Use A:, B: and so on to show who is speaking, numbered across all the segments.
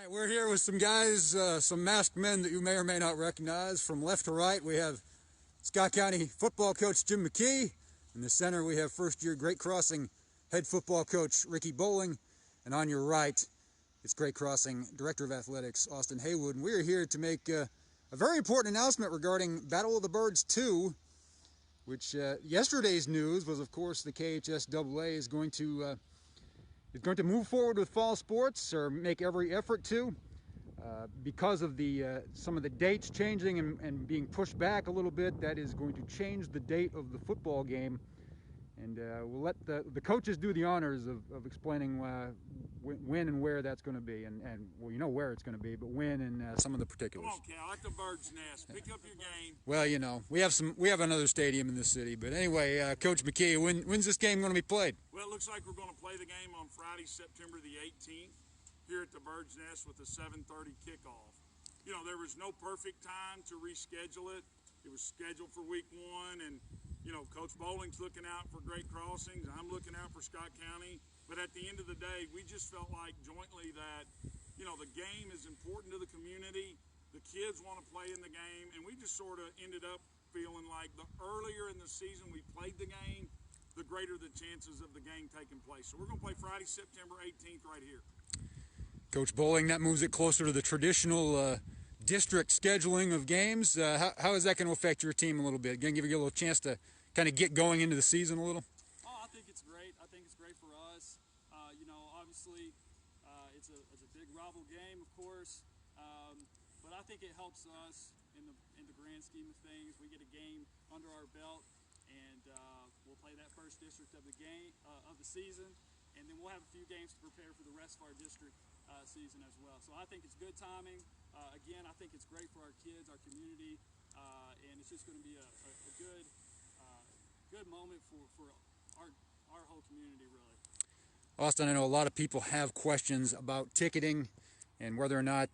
A: right, we're here with some guys, some masked men that you may or may not recognize. From left to right, we have Scott County football coach Jim McKee. In the center, we have first-year Great Crossing head football coach Ricky Bowling. And on your right, it's Great Crossing Director of Athletics Austin Haywood. And we're here to make a very important announcement regarding Battle of the Birds 2, which yesterday's news was, of course, the KHSAA is going to move forward with fall sports, or make every effort to, because of the some of the dates changing and being pushed back a little bit. That is going to change the date of the football game, and we'll let the coaches do the honors of explaining when and where that's going to be, and well, you know where it's going to be, but when and some of the particulars.
B: Come on, Cal, like the bird's nest. Pick up your game.
A: Well, you know, we have another stadium in this city, but anyway, Coach McKee, when's this game going to be played?
B: Well, it looks like we're going to play the game on Friday, September the 18th, here at the Bird's Nest with a 7:30 kickoff. You know, there was no perfect time to reschedule it. It was scheduled for week 1, and you know, Coach Bowling's looking out for Great Crossings. I'm looking out for Scott County. But at the end of the day, we just felt like jointly that, you know, the game is important to the community. The kids want to play in the game, and we just sort of ended up feeling like the earlier in the season we played the game, the greater the chances of the game taking place. So we're going to play Friday, September 18th right here.
A: Coach Bowling, that moves it closer to the traditional district scheduling of games. How is that going to affect your team a little bit? Going to give you a little chance to kind of get going into the season a little?
C: Oh, I think it's great. I think it's great for us. You know, obviously, it's a big rival game, of course, but I think it helps us in the grand scheme of things. We get a game under our belt, and we'll play that first district of the game of the season, and then we'll have a few games to prepare for the rest of our district season as well. So I think it's good timing. Again, I think it's great for our kids, our community, and it's just going to be a good moment for our whole community, really.
A: Austin, I know a lot of people have questions about ticketing and whether or not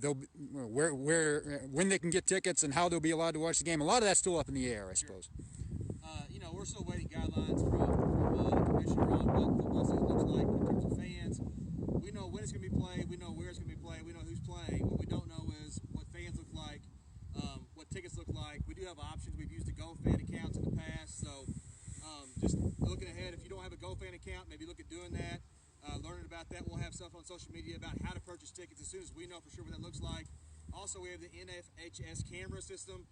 A: when they can get tickets and how they'll be allowed to watch the game. A lot of that's still up in the air, I suppose.
D: You know, we're still waiting guidelines from the commissioner on what football season looks like in terms of fans. We know when it's going to be played. We know where it's going to be played. We know who's playing. What we don't know is what fans look like, what tickets look like. We do have options. We've used the GoFan accounts in the past, so just looking ahead, if you don't have a GoFan account, maybe look at doing that, learning about that. We'll have stuff on social media about how to purchase tickets as soon as we know for sure what that looks like. Also, we have the NFHS camera system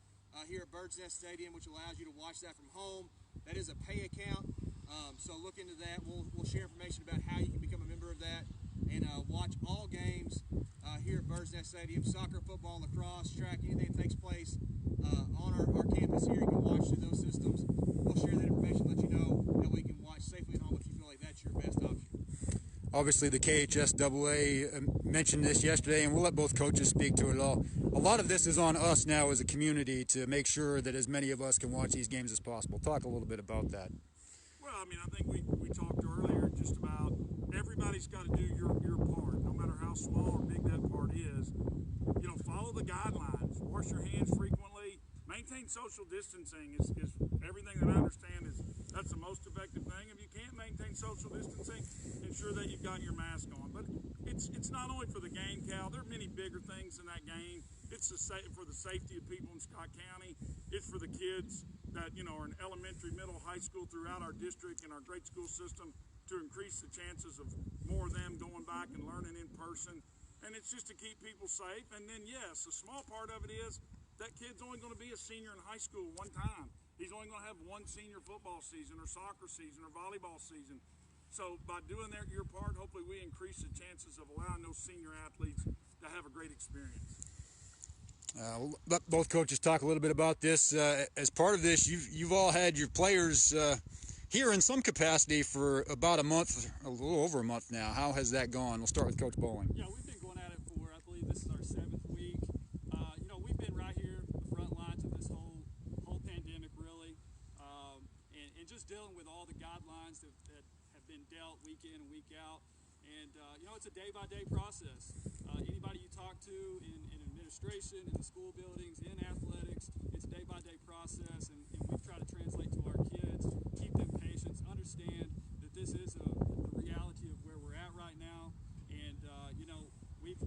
D: here at Bird's Nest Stadium, which allows you to watch that from home. That is a pay account, so look into that. We'll share information about how you can become a member of that and watch all games here at Bird's Nest Stadium. Soccer, football, lacrosse, track, anything that takes place on our campus here, you can watch through those systems. We'll share that information, let you know that we can watch safely at home if you feel like that's your best option.
A: Obviously, the KHSAA mentioned this yesterday, and we'll let both coaches speak to it all. A lot of this is on us now as a community to make sure that as many of us can watch these games as possible. Talk a little bit about that.
B: Well, I mean, I think we talked earlier just about everybody's got to do your part, no matter how small or big that part is. You know, follow the guidelines. Wash your hands frequently. Maintain social distancing is everything that I understand that's the most effective thing. If you can't maintain social distancing, ensure that you've got your mask on. But it's not only for the game, Cal. There are many bigger things in that game. It's for the safety of people in Scott County. It's for the kids that, you know, are in elementary, middle, high school throughout our district and our great school system, to increase the chances of more of them going back and learning in person. And it's just to keep people safe. And then, yes, a small part of it is that kid's only going to be a senior in high school one time. He's only going to have one senior football season or soccer season or volleyball season. So by doing your part, hopefully we increase the chances of allowing those senior athletes to have a great experience.
A: Let both coaches talk a little bit about this. As part of this, you've all had your players here in some capacity for about a month, a little over a month now. How has that gone? We'll start with Coach Bowling.
C: Yeah, we've been going at it for, I believe this is our 7th week. You know, we've been right here, the front lines of this whole pandemic, really, and just dealing with all the guidelines that have been dealt week in and week out. And, you know, it's a day-by-day process. Anybody you talk to in administration, in the school buildings, in athletics, it's a day-by-day process, and we've tried to translate to our kids, keep them patient, understand that this is the reality of where we're at right now. And, you know, we've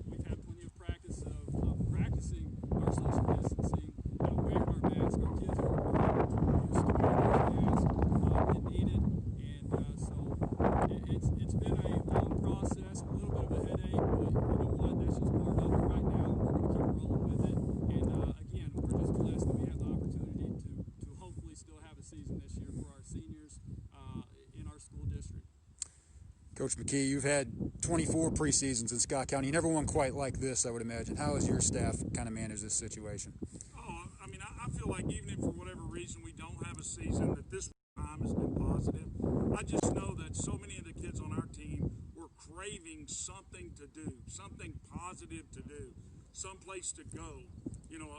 A: Coach McKee, you've had 24 preseasons in Scott County. You never won quite like this, I would imagine. How has your staff kind of managed this situation?
B: Oh, I mean, I feel like even if for whatever reason we don't have a season, that this time has been positive. I just know that so many of the kids on our team were craving something to do, something positive to do, someplace to go. You know,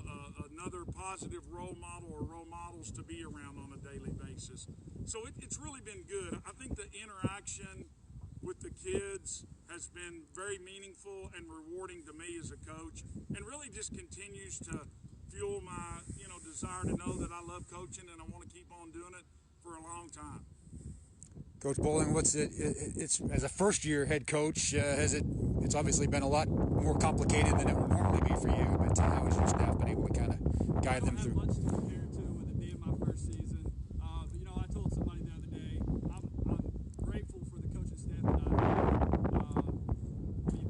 B: another positive role model or role models to be around on a daily basis. So it's really been good. I think the interaction with the kids has been very meaningful and rewarding to me as a coach, and really just continues to fuel my, desire to know that I love coaching and I want to keep on doing it for a long time.
A: Coach Bowling, it's as a first-year head coach, it's obviously been a lot more complicated than it would normally be for you, but how has your staff been able to kind of guide them through?
C: I don't have much to compare to with it being my first season, but I told somebody the other day, I'm grateful for the coaching staff that I have.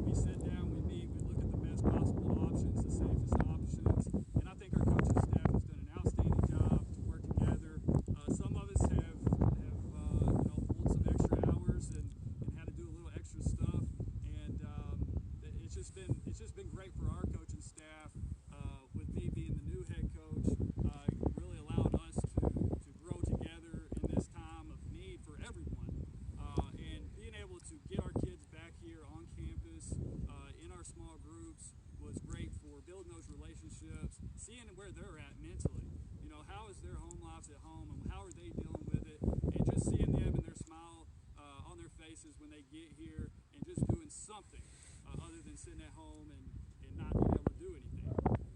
C: We sit down, we meet, we look at the best possible options, the safest options, and I think our coaching staff has done an outstanding job to work together. Some of us have pulled some extra hours and had to do a little extra stuff, and it's just been great for our coaching staff. With me being the new head coach, really allowed us to grow together in this time of need for everyone, and being able to get our kids back here on campus in our small groups was great for building those relationships, seeing where they're at mentally. How is their home lives at home, and how are they dealing with it, and just seeing them and their smile on their faces when they get here, and just doing something other than sitting at home and not being able to do anything.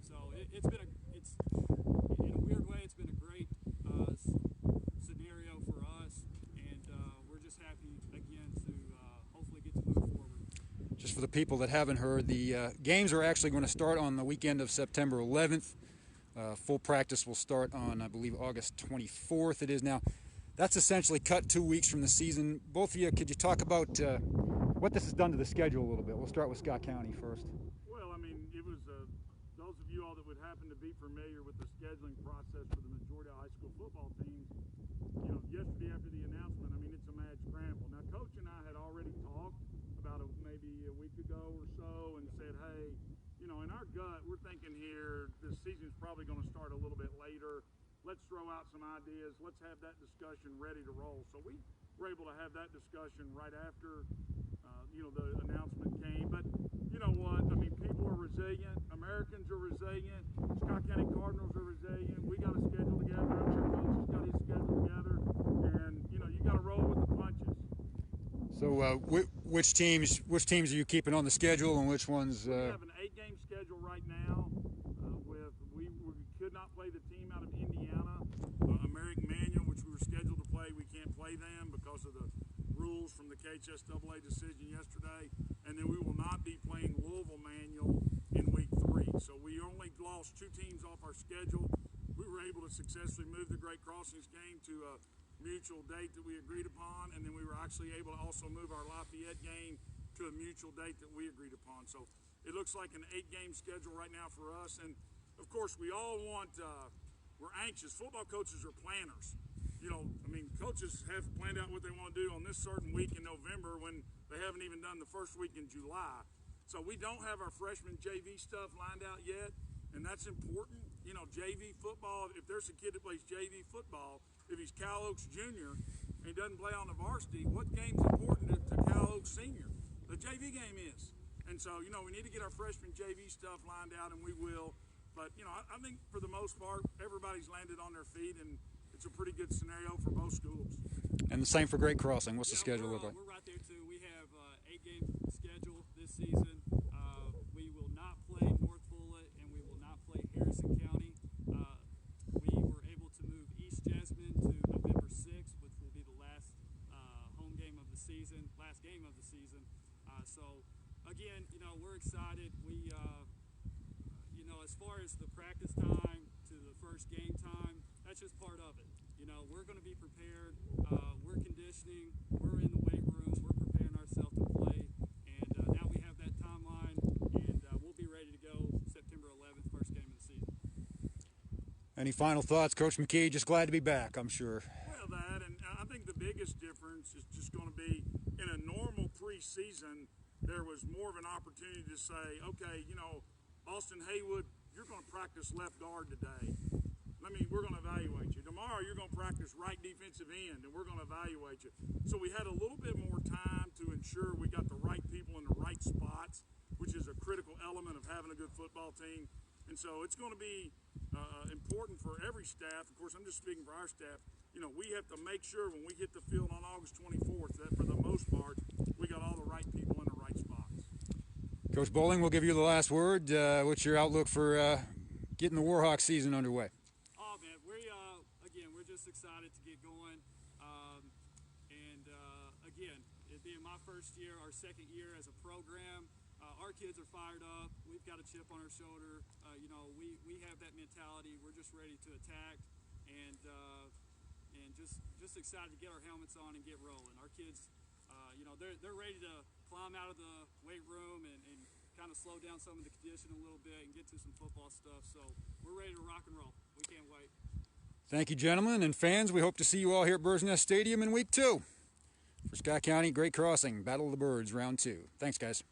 C: So it's in a weird way, it's been a great scenario for us, and we're just happy again to hopefully get to move forward.
A: Just for the people that haven't heard, the games are actually going to start on the weekend of September 11th. Full practice will start on, I believe, August 24th it is now. That's essentially cut 2 weeks from the season. Both of you, could you talk about what this has done to the schedule a little bit? We'll start with Scott County first.
B: Well, I mean, it was those of you all that would happen to be familiar with the scheduling process for the majority of high school football teams, yesterday after the announcement, I mean, it's a mad scramble. Now, Coach and I had already talked about maybe a week ago or so and said, hey, in our gut, we're thinking here this season's probably going to start a little bit later. Let's throw out some ideas. Let's have that discussion ready to roll. So we were able to have that discussion right after, the announcement came. But you know what? I mean, people are resilient. Americans are resilient. Scott County Cardinals are resilient. We got a schedule together. I'm sure Coach's got his schedule together. And, you got to roll with the punches.
A: So which teams are you keeping on the schedule, and which ones?
B: We have an 8-game schedule right now. We could not play the team out of Indiana, American Manual, which we were scheduled to play. We can't play them because of the rules from the KHSAA decision yesterday. And then we will not be playing Louisville Manual in week 3. So we only lost 2 teams off our schedule. We were able to successfully move the Great Crossings game to a mutual date that we agreed upon, and then we were actually able to also move our Lafayette game to a mutual date that we agreed upon. So it looks like an 8-game schedule right now for us, and of course we all want, we're anxious. Football coaches are planners. Coaches have planned out what they want to do on this certain week in November when they haven't even done the first week in July. So we don't have our freshman JV stuff lined out yet, and that's important. JV football, if there's a kid that plays JV football, if he's Cal Oaks Junior and he doesn't play on the varsity, what game's important to Cal Oaks Senior? The JV game is. And so, we need to get our freshman JV stuff lined out, and we will. But, I think for the most part, everybody's landed on their feet, and it's a pretty good scenario for both schools.
A: And the same for Great Crossing. What's the schedule look like?
C: We're right there, too. We have an 8-game schedule this season. We will not play North Bullitt, and we will not play Harrison County. We were able to move East Jasmine to November 6th, which will be the last home game of the season, last game of the season. So, again, we're excited. We, as far as the practice time to the first game time, that's just part of it. We're going to be prepared. We're conditioning. We're in the weight rooms. We're preparing ourselves to play. And now we have that timeline, and we'll be ready to go September 11th, first game of the season.
A: Any final thoughts, Coach McKee? Just glad to be back, I'm sure.
B: Well, and I think the biggest difference is just going to be in a normal preseason, there was more of an opportunity to say, okay, you know, Austin Haywood, you're going to practice left guard today. We're going to evaluate you. Tomorrow you're going to practice right defensive end, and we're going to evaluate you. So we had a little bit more time to ensure we got the right people in the right spots, which is a critical element of having a good football team. And so it's going to be important for every staff. Of course, I'm just speaking for our staff. You know, we have to make sure when we hit the field on August 24th that for the most part, we got all the right people in the right spots.
A: Coach Bowling, we'll give you the last word. What's your outlook for getting the Warhawk season underway?
C: Oh, man, we're just excited to get going. Again, it being my first year, our second year as a program, our kids are fired up. We've got a chip on our shoulder. You know, we have that mentality. We're just ready to attack, and just excited to get our helmets on and get rolling. Our kids, you know, they're ready to climb out of the weight room and kind of slow down some of the conditioning a little bit and get to some football stuff. So we're ready to rock and roll. We can't wait.
A: Thank you, gentlemen, and fans. We hope to see you all here at Bird's Nest Stadium in week 2. For Scott County, Great Crossing, Battle of the Birds, round 2. Thanks, guys.